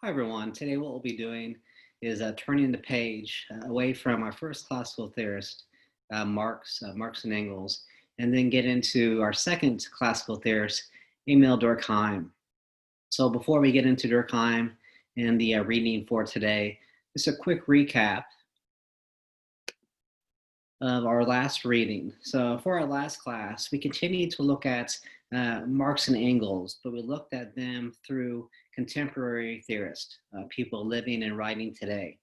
Hi everyone. Today what we'll be doing is turning the page away from our first classical theorist, Marx and Engels, and then get into our second classical theorist, Emil Durkheim. So before we get into Durkheim and the reading for today, just a quick recap of our last reading. So for our last class, we continued to look at Marx and Engels, but we looked at them through contemporary theorists, people living and writing today,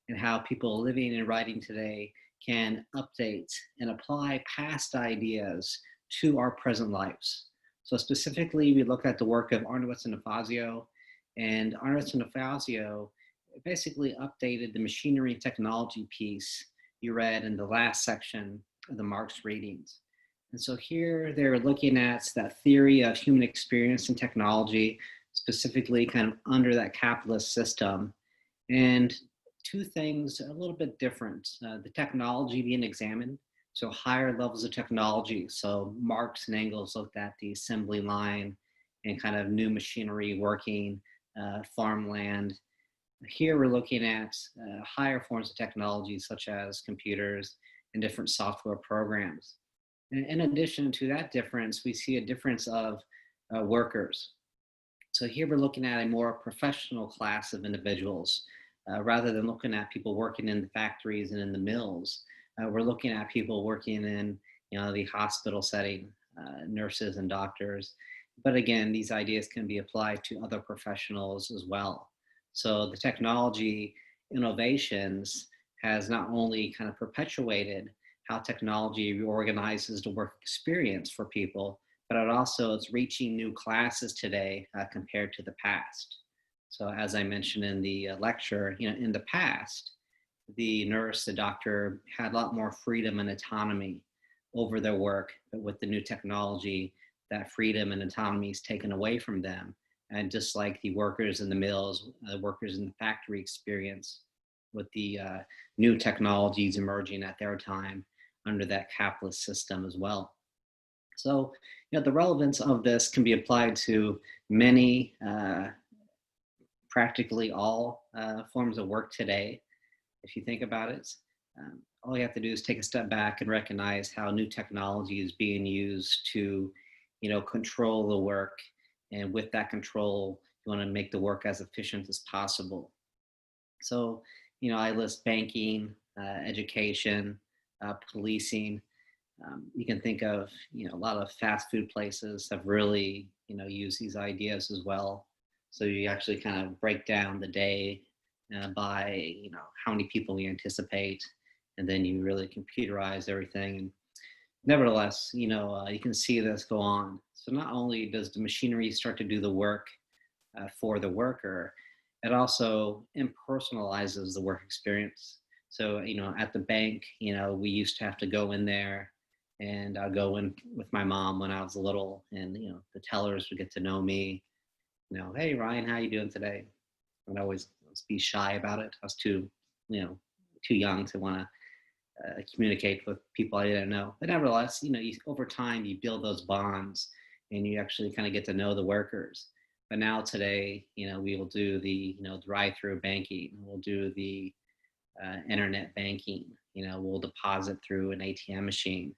and how people living and writing today can update and apply past ideas to our present lives. So specifically, we looked at the work of Arnowitz and DeFazio, and Arnowitz and DeFazio basically updated the machinery and technology piece you read in the last section of the Marx readings. And so here they're looking at that theory of human experience and technology, specifically kind of under that capitalist system. And two things a little bit different, the technology being examined, so higher levels of technology. So Marx and Engels looked at the assembly line and kind of new machinery working, farmland. Here we're looking at higher forms of technology such as computers and different software programs. And in addition to that difference, we see a difference of workers. So here we're looking at a more professional class of individuals. Rather than looking at people working in the factories and in the mills, we're looking at people working in the hospital setting, nurses and doctors. But again, these ideas can be applied to other professionals as well. So the technology innovations has not only kind of perpetuated how technology reorganizes the work experience for people, but it also is reaching new classes today compared to the past. So as I mentioned in the lecture, in the past, the nurse, the doctor had a lot more freedom and autonomy over their work, but with the new technology, that freedom and autonomy is taken away from them. And just like the workers in the mills, the workers in the factory experience with the new technologies emerging at their time under that capitalist system as well. So, the relevance of this can be applied to many, practically all forms of work today. If you think about it, all you have to do is take a step back and recognize how new technology is being used to, control the work. And with that control, you want to make the work as efficient as possible. So, I list banking, education, policing. You can think of, a lot of fast food places have really, used these ideas as well. So you actually kind of break down the day by, how many people you anticipate, and then you really computerize everything. And nevertheless, you can see this go on. So not only does the machinery start to do the work for the worker, it also impersonalizes the work experience. So, at the bank, we used to have to go in there, and I'd go in with my mom when I was little, and, the tellers would get to know me, hey, Ryan, how you doing today? I'd always be shy about it. I was too young to want to communicate with people I didn't know. But nevertheless, over time you build those bonds and you actually kind of get to know the workers. But now today, we will do the, drive-through banking. We'll do the internet banking. We'll deposit through an ATM machine.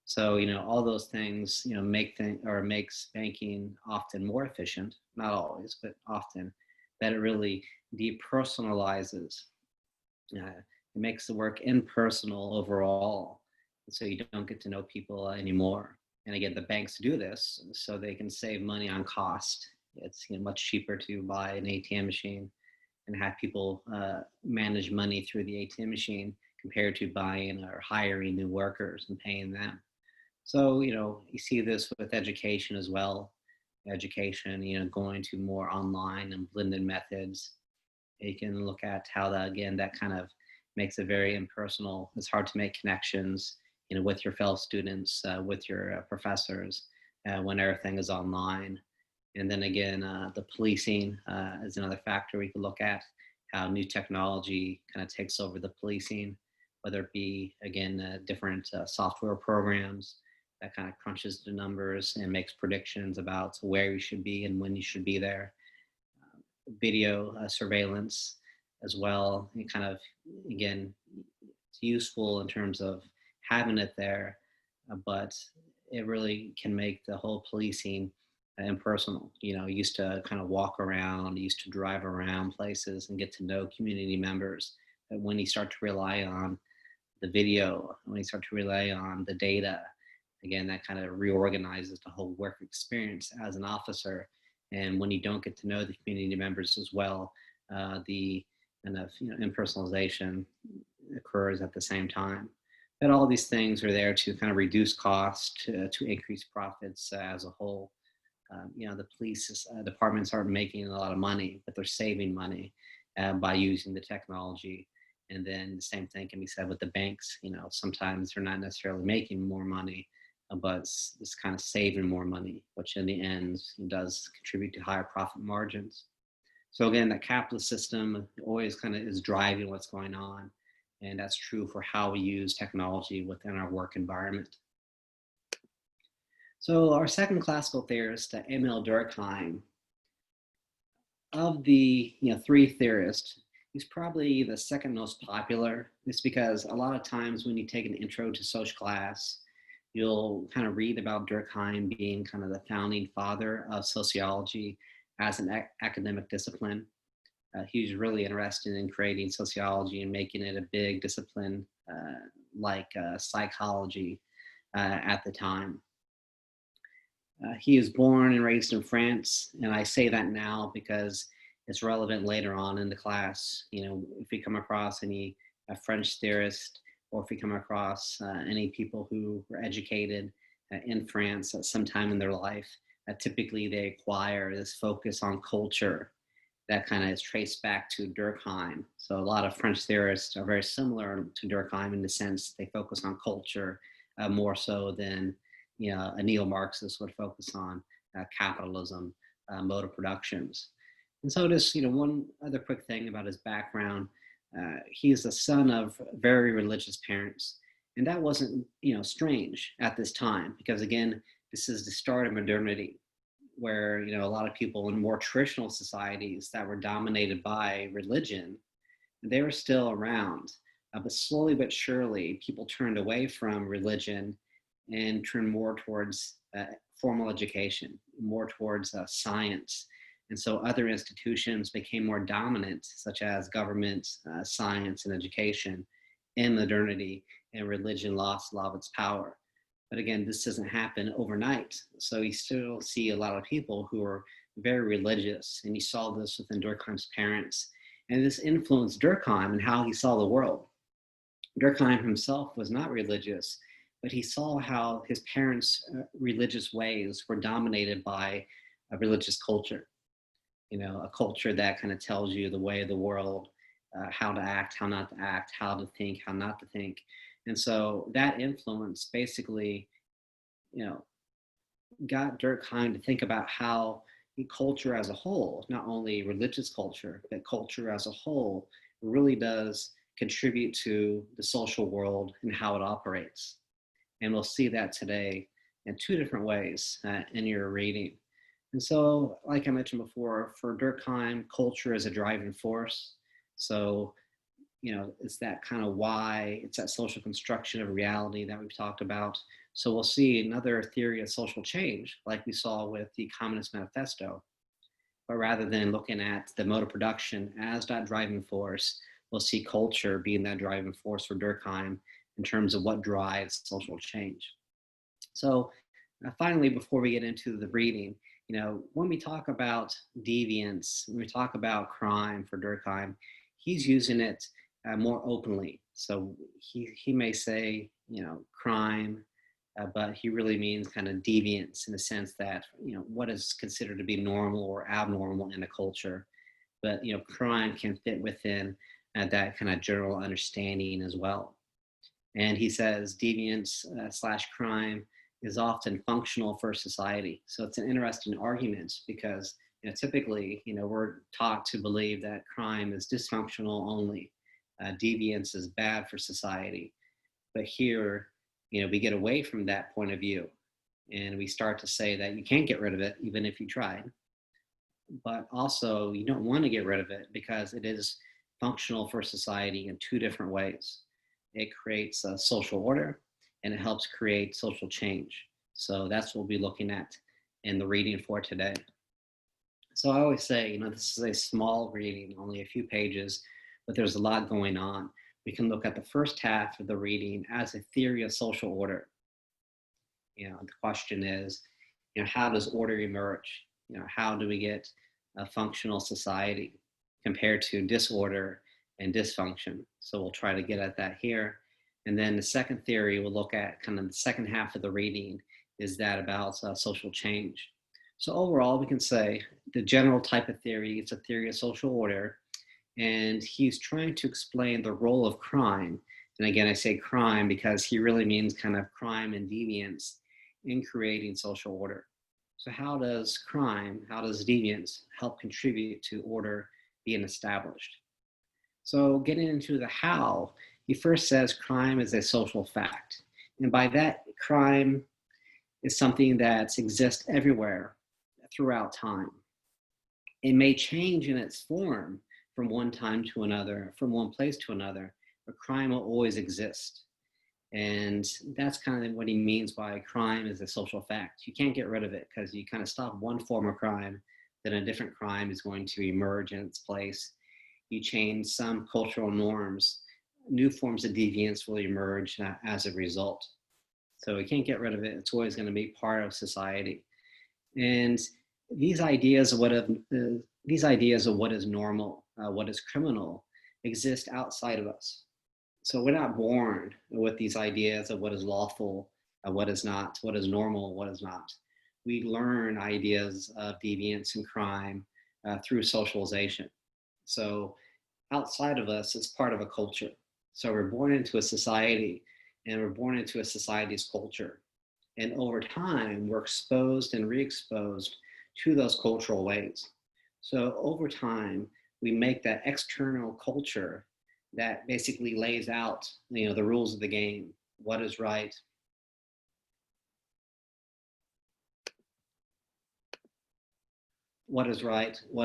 So, all those things, makes banking often more efficient, not always, but often, that it really depersonalizes. It makes the work impersonal overall. So you don't get to know people anymore. And again, the banks do this so they can save money on cost. It's much cheaper to buy an ATM machine and have people manage money through the ATM machine compared to buying or hiring new workers and paying them. So, you see this with education as well. Education, going to more online and blended methods. You can look at how that kind of makes it very impersonal. It's hard to make connections, with your fellow students, with your professors, when everything is online. And then again, the policing is another factor we could look at, how new technology kind of takes over the policing, whether it be, again, different software programs that kind of crunches the numbers and makes predictions about where you should be and when you should be there. video surveillance as well. It kind of, again, it's useful in terms of having it there, but it really can make the whole policing impersonal. You used to kind of walk around, you used to drive around places and get to know community members. But when you start to rely on the video, when you start to rely on the data, again, that kind of reorganizes the whole work experience as an officer. And when you don't get to know the community members as well, the kind of impersonalization occurs at the same time. But all these things are there to kind of reduce costs, to increase profits as a whole. The police departments aren't making a lot of money, but they're saving money by using the technology. And then the same thing can be said with the banks. Sometimes they're not necessarily making more money, but it's kind of saving more money, which in the end does contribute to higher profit margins. So again, the capitalist system always kind of is driving what's going on. And that's true for how we use technology within our work environment. So our second classical theorist, Emil Durkheim, of the three theorists, he's probably the second most popular. It's because a lot of times when you take an intro to social class, you'll kind of read about Durkheim being kind of the founding father of sociology as an academic discipline. He was really interested in creating sociology and making it a big discipline like psychology at the time. He was born and raised in France, and I say that now because it's relevant later on in the class. If we come across any French theorist, or if we come across any people who were educated in France at some time in their life, typically they acquire this focus on culture that kind of is traced back to Durkheim. So a lot of French theorists are very similar to Durkheim in the sense they focus on culture more so than a neo-Marxist would focus on capitalism, mode of productions. And so just one other quick thing about his background. He is the son of very religious parents, and that wasn't strange at this time, because again, this is the start of modernity, where a lot of people in more traditional societies that were dominated by religion, they were still around, but slowly but surely people turned away from religion and turned more towards formal education, more towards science. And so other institutions became more dominant, such as government, science, and education in modernity, and religion lost a lot of its power. But again, this doesn't happen overnight. So you still see a lot of people who are very religious, and you saw this within Durkheim's parents. And this influenced Durkheim and how he saw the world. Durkheim himself was not religious, but he saw how his parents' religious ways were dominated by a religious culture. A culture that kind of tells you the way of the world, how to act, how not to act, how to think, how not to think. And so that influence basically, got Durkheim to think about how culture as a whole, not only religious culture, but culture as a whole, really does contribute to the social world and how it operates. And we'll see that today in two different ways in your reading. And so, like I mentioned before, for Durkheim, culture is a driving force. So, it's that kind of why, it's that social construction of reality that we've talked about. So we'll see another theory of social change, like we saw with the Communist Manifesto. But rather than looking at the mode of production as that driving force, we'll see culture being that driving force for Durkheim in terms of what drives social change. So finally, before we get into the reading, when we talk about deviance, when we talk about crime for Durkheim, he's using it more openly. So he may say, crime, but he really means kind of deviance in the sense that, what is considered to be normal or abnormal in a culture. But, crime can fit within that kind of general understanding as well. And he says deviance / crime is often functional for society. So it's an interesting argument because typically, we're taught to believe that crime is dysfunctional only. Deviance is bad for society. But here, we get away from that point of view, and we start to say that you can't get rid of it even if you tried. but also you don't want to get rid of it because it is functional for society in two different ways. It creates a social order and it helps create social change. So that's what we'll be looking at in the reading for today. So I always say, this is a small reading, only a few pages, but there's a lot going on. We can look at the first half of the reading as a theory of social order. The question is, how does order emerge? How do we get a functional society compared to disorder and dysfunction? So we'll try to get at that here. And then the second theory we'll look at, kind of the second half of the reading, is that about social change. So overall, we can say the general type of theory is a theory of social order, and he's trying to explain the role of crime. And again, I say crime because he really means kind of crime and deviance in creating social order. So how does crime, how does deviance help contribute to order being established? So getting into the how, he first says crime is a social fact. And by that, crime is something that exists everywhere throughout time. It may change in its form from one time to another, from one place to another, but crime will always exist. And that's kind of what he means by crime is a social fact. You can't get rid of it because you kind of stop one form of crime, then a different crime is going to emerge in its place. You change some cultural norms, new forms of deviance will emerge as a result. So we can't get rid of it. It's always going to be part of society. And these ideas of what is normal, what is criminal, exist outside of us. So we're not born with these ideas of what is lawful, what is not, what is normal, what is not. We learn ideas of deviance and crime through socialization. So outside of us, it's part of a culture. So we're born into a society, and we're born into a society's culture. And over time, we're exposed and re-exposed to those cultural ways. So over time, we make that external culture that basically lays out, the rules of the game, what is right, what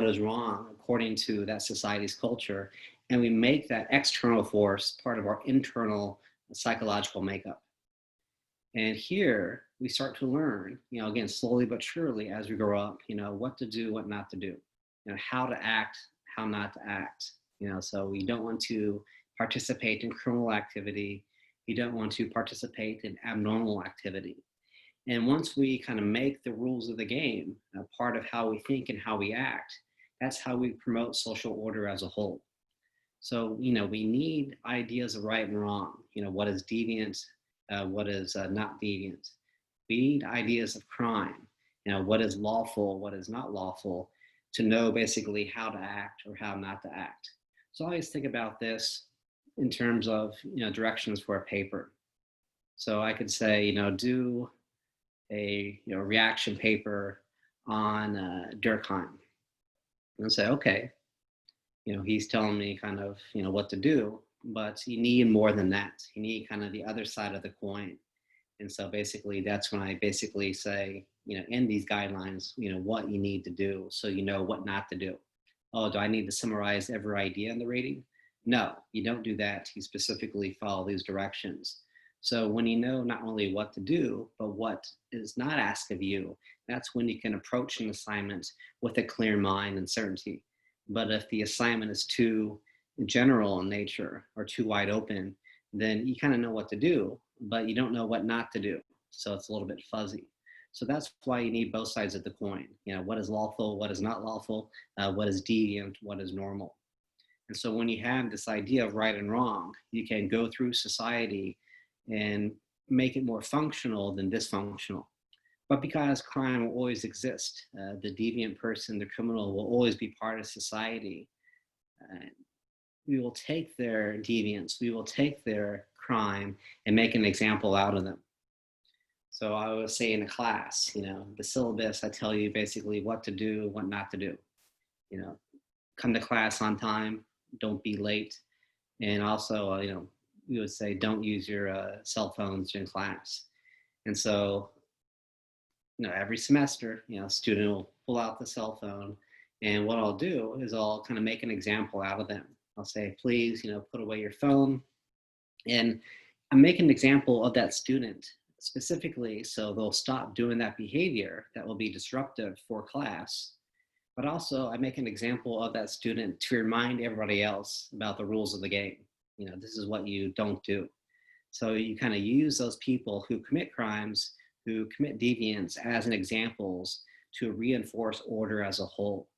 is wrong, according to that society's culture. And we make that external force part of our internal psychological makeup. And here we start to learn, again, slowly but surely as we grow up, what to do, what not to do, how to act, how not to act. So we don't want to participate in criminal activity. You don't want to participate in abnormal activity. And once we kind of make the rules of the game a part of how we think and how we act, that's how we promote social order as a whole. So, we need ideas of right and wrong, what is deviant, what is not deviant. We need ideas of crime, what is lawful, what is not lawful, to know basically how to act or how not to act. So I always think about this in terms of, directions for a paper. So I could say, do a reaction paper on Durkheim, and say, okay, he's telling me kind of, what to do, but you need more than that. You need kind of the other side of the coin. And so basically that's when I basically say, in these guidelines, what you need to do so you know what not to do. Oh, do I need to summarize every idea in the rating? No, you don't do that. You specifically follow these directions. So when you know not only what to do, but what is not asked of you, that's when you can approach an assignment with a clear mind and certainty. But if the assignment is too general in nature or too wide open, then you kind of know what to do, but you don't know what not to do. So it's a little bit fuzzy. So that's why you need both sides of the coin. What is lawful, what is not lawful, what is deviant, what is normal. And so when you have this idea of right and wrong, you can go through society and make it more functional than dysfunctional. But because crime will always exist, the deviant person, the criminal will always be part of society. We will take their deviance, we will take their crime and make an example out of them. So I would say in a class, the syllabus, I tell you basically what to do, what not to do. Come to class on time, don't be late. And also, we would say don't use your cell phones during class. And so, every semester, student will pull out the cell phone And what I'll do is I'll kind of make an example out of them. I'll say, please, put away your phone. And I make an example of that student specifically so they'll stop doing that behavior that will be disruptive for class. But also, I make an example of that student to remind everybody else about the rules of the game. This is what you don't do. So you kind of use those people who commit crimes, who commit deviance as an examples to reinforce order as a whole.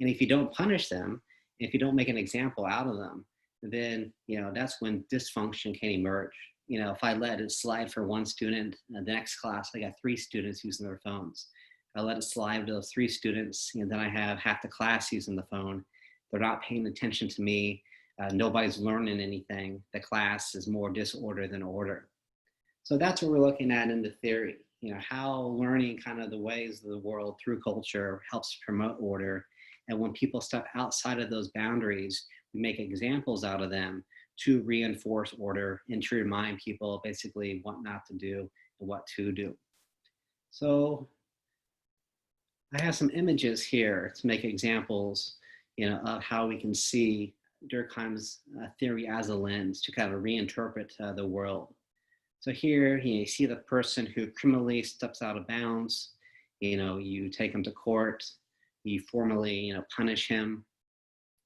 And if you don't punish them, if you don't make an example out of them, then that's when dysfunction can emerge. If I let it slide for one student, the next class I got 3 students using their phones. I let it slide to those 3 students, then I have half the class using the phone. They're not paying attention to me. Nobody's learning anything. The class is more disorder than order. So that's what we're looking at in the theory. How learning kind of the ways of the world through culture helps promote order. And when people step outside of those boundaries, we make examples out of them to reinforce order and to remind people basically what not to do and what to do. So I have some images here to make examples, of how we can see Durkheim's theory as a lens to kind of reinterpret the world. So here, you see the person who criminally steps out of bounds. You take him to court. You formally, punish him.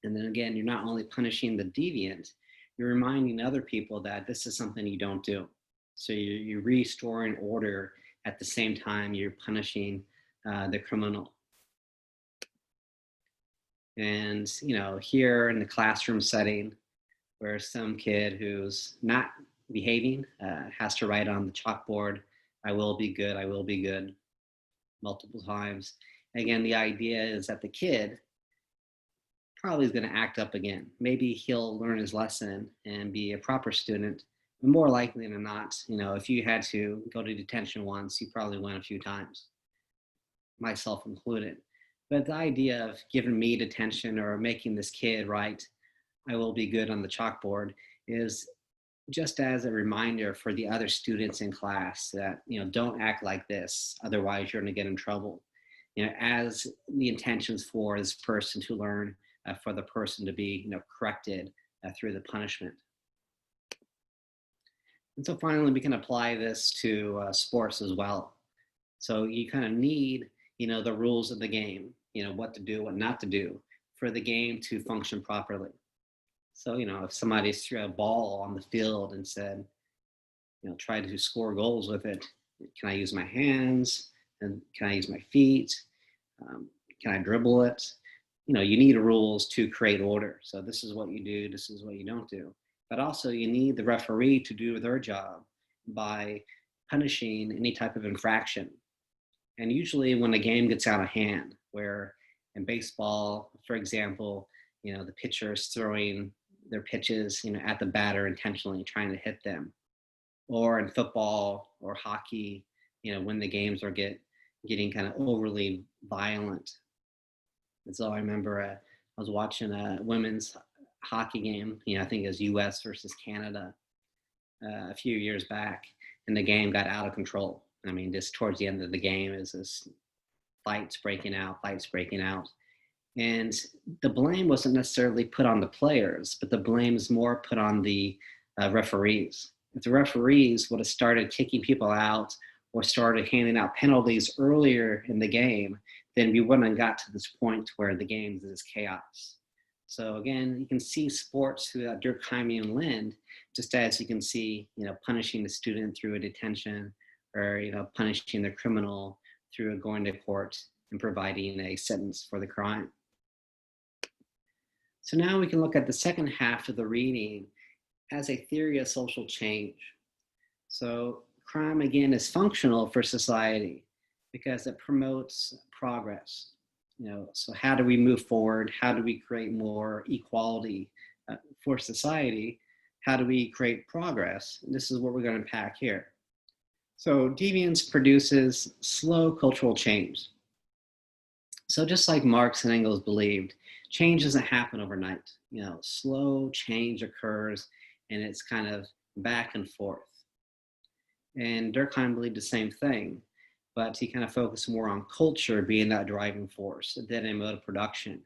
And then again, you're not only punishing the deviant, you're reminding other people that this is something you don't do. So you're restoring order at the same time you're punishing the criminal. And, here in the classroom setting, where some kid who's not behaving has to write on the chalkboard, I will be good, multiple times. Again, the idea is that the kid probably is going to act up again. Maybe he'll learn his lesson and be a proper student. But more likely than not, if you had to go to detention once, you probably went a few times, myself included. But the idea of giving me detention or making this kid write, I will be good on the chalkboard is just as a reminder for the other students in class that, don't act like this, otherwise you're going to get in trouble. As the intentions for this person to learn, for the person to be, corrected through the punishment. And so finally, we can apply this to sports as well. So you kind of need, the rules of the game, what to do, what not to do for the game to function properly. So, if somebody threw a ball on the field and said, try to score goals with it, can I use my hands? And can I use my feet? Can I dribble it? You need rules to create order. So this is what you do, this is what you don't do. But also you need the referee to do their job by punishing any type of infraction. And usually when a game gets out of hand, where in baseball, for example, the pitcher is throwing their pitches, at the batter intentionally trying to hit them. Or in football or hockey, when the games are getting kind of overly violent. And so I remember I was watching a women's hockey game, I think it was US versus Canada a few years back, and the game got out of control. I mean, just towards the end of the game is this fights breaking out. And the blame wasn't necessarily put on the players, but the blame is more put on the referees. If the referees would have started kicking people out or started handing out penalties earlier in the game, then we wouldn't have got to this point where the game is chaos. So again, you can see sports through that Durkheimian lens, just as you can see, punishing the student through a detention, or punishing the criminal through going to court and providing a sentence for the crime. So now we can look at the second half of the reading as a theory of social change. So crime, again, is functional for society because it promotes progress. So how do we move forward? How do we create more equality for society? How do we create progress? And this is what we're going to unpack here. So deviance produces slow cultural change. So just like Marx and Engels believed, change doesn't happen overnight. Slow change occurs and it's kind of back and forth. And Durkheim believed the same thing. but he kind of focused more on culture being that driving force than a mode of production.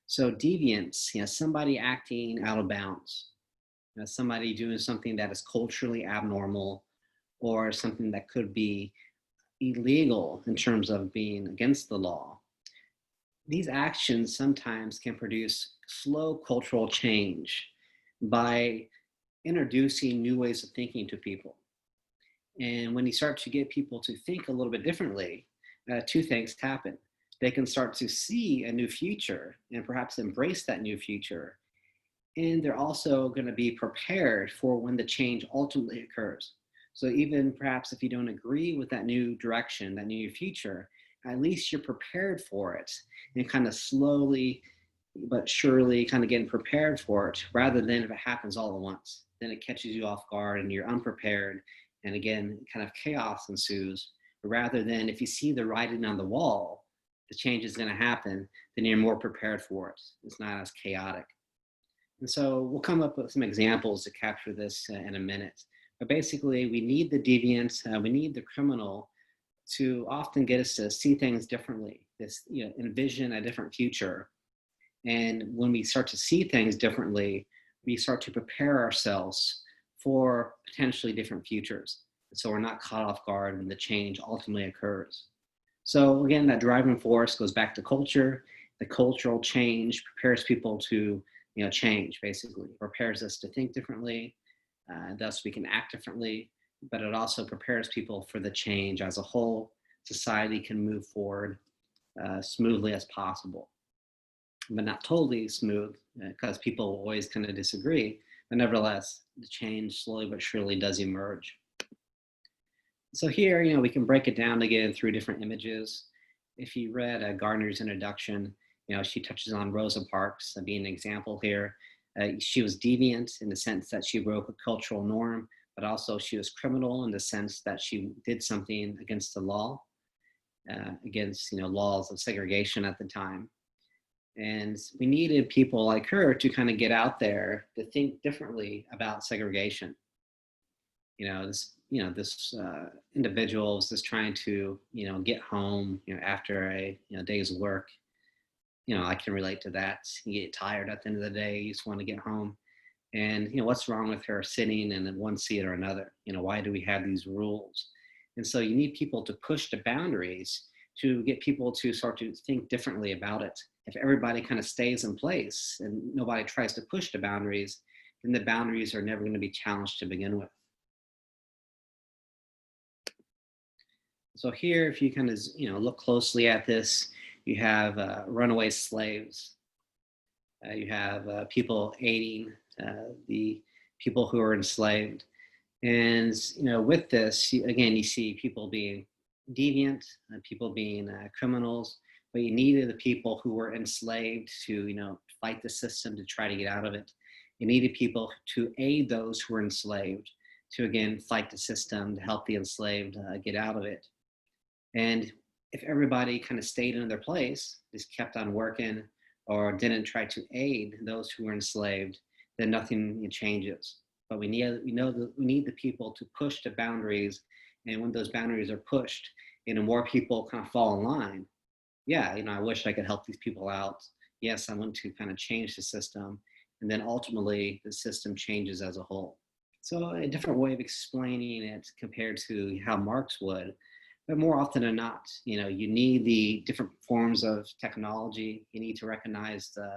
So deviance, somebody acting out of bounds, somebody doing something that is culturally abnormal or something that could be illegal in terms of being against the law. These actions sometimes can produce slow cultural change by introducing new ways of thinking to people. And when you start to get people to think a little bit differently, two things happen. They can start to see a new future and perhaps embrace that new future. And they're also going to be prepared for when the change ultimately occurs. So even perhaps if you don't agree with that new direction, that new future, at least you're prepared for it and kind of slowly but surely kind of getting prepared for it rather than if it happens all at once. Then it catches you off guard and you're unprepared. And again, kind of chaos ensues. Rather than if you see the writing on the wall, the change is going to happen, then you're more prepared for it. It's not as chaotic. And so we'll come up with some examples to capture this in a minute. But basically, we need the deviant, we need the criminal to often get us to see things differently, envision a different future. And when we start to see things differently, we start to prepare ourselves for potentially different futures. So we're not caught off guard when the change ultimately occurs. So again, that driving force goes back to culture. The cultural change prepares people to change, basically. It prepares us to think differently, thus we can act differently, but it also prepares people for the change as a whole. Society can move forward smoothly as possible, but not totally smooth because people always kind of disagree. But nevertheless, the change slowly but surely does emerge. So here, we can break it down again through different images. If you read Gardner's introduction, she touches on Rosa Parks being an example here. She was deviant in the sense that she broke a cultural norm, but also she was criminal in the sense that she did something against the law, against laws of segregation at the time. And we needed people like her to kind of get out there to think differently about segregation. This individual was just trying to, get home, after a day's work. I can relate to that. You get tired at the end of the day, you just want to get home. And, what's wrong with her sitting in one seat or another? Why do we have these rules? And so you need people to push the boundaries to get people to start to think differently about it. If everybody kind of stays in place and nobody tries to push the boundaries, then the boundaries are never going to be challenged to begin with. So here, if you kind of, look closely at this, you have runaway slaves. You have people aiding the people who are enslaved. And, with this, again, you see people being deviant, people being criminals, but you needed the people who were enslaved to, fight the system to try to get out of it. You needed people to aid those who were enslaved to, again, fight the system to help the enslaved get out of it. And if everybody kind of stayed in their place, just kept on working or didn't try to aid those who were enslaved, then nothing changes. But we need the people to push the boundaries, and when those boundaries are pushed, more people kind of fall in line. Yeah, I wish I could help these people out. Yes, I want to kind of change the system, and then ultimately the system changes as a whole. So a different way of explaining it compared to how Marx would. But more often than not, you need the different forms of technology. You need to recognize the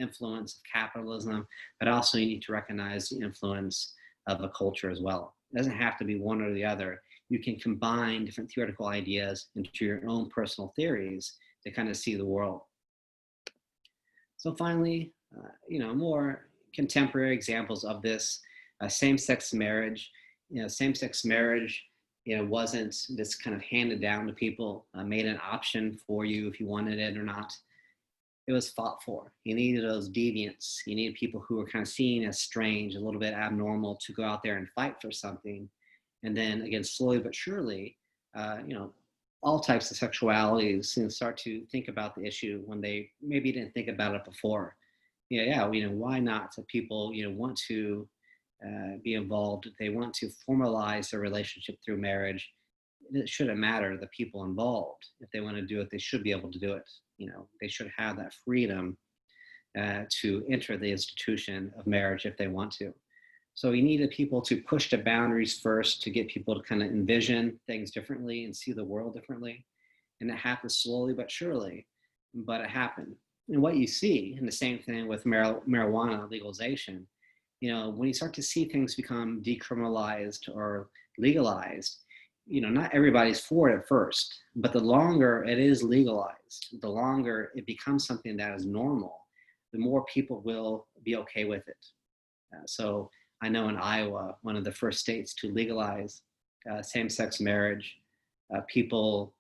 influence of capitalism, but also you need to recognize the influence of a culture as well. It doesn't have to be one or the other. You can combine different theoretical ideas into your own personal theories to kind of see the world. So finally, more contemporary examples of this, same-sex marriage. Same-sex marriage wasn't just kind of handed down to people, made an option for you if you wanted it or not. It was fought for. You needed those deviants. You needed people who were kind of seen as strange, a little bit abnormal, to go out there and fight for something. And then again, slowly but surely, all types of sexualities start to think about the issue when they maybe didn't think about it before. Why not? So people, want to be involved. They want to formalize their relationship through marriage. it shouldn't matter to the people involved. If they want to do it, they should be able to do it. They should have that freedom to enter the institution of marriage if they want to. So you needed people to push the boundaries first to get people to kind of envision things differently and see the world differently. And it happened slowly but surely, but it happened. And what you see, and the same thing with marijuana legalization, when you start to see things become decriminalized or legalized, not everybody's for it at first, but the longer it is legalized, the longer it becomes something that is normal, the more people will be okay with it. So I know in Iowa, one of the first states to legalize same-sex marriage, people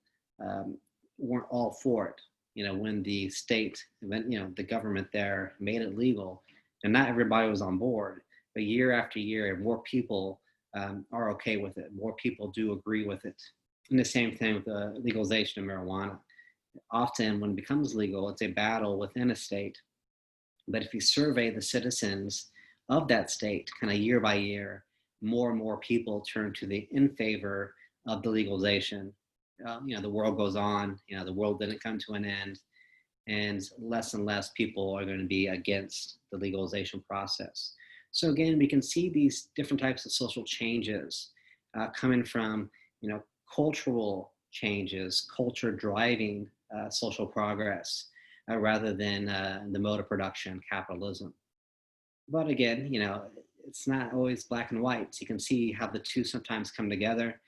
weren't all for it. When the state, the government there made it legal, and not everybody was on board, but year after year, more people are okay with it. More people do agree with it. And the same thing with the legalization of marijuana. Often when it becomes legal, it's a battle within a state. But if you survey the citizens of that state kind of year by year, more and more people turn to the in favor of the legalization. The world goes on, the world didn't come to an end, and less people are going to be against the legalization process. So again, we can see these different types of social changes coming from, cultural changes, culture driving social progress rather than the mode of production, capitalism. But again, it's not always black and white. So you can see how the two sometimes come together.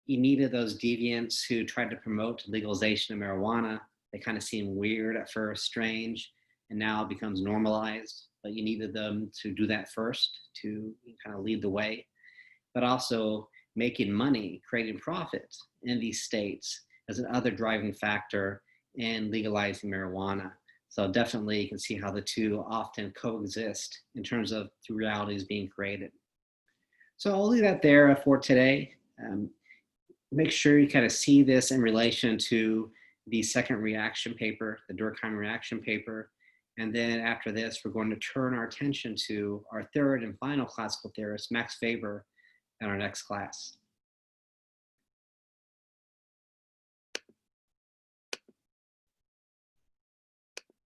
You needed those deviants who tried to promote legalization of marijuana. They kind of seem weird at first, strange, and now it becomes normalized. But you needed them to do that first to kind of lead the way. But also making money, creating profit in these states as another driving factor in legalizing marijuana. So definitely you can see how the two often coexist in terms of the realities being created. So I'll leave that there for today. Make sure you kind of see this in relation to the second reaction paper, the Durkheim reaction paper. And then after this, we're going to turn our attention to our third and final classical theorist, Max Weber, in our next class.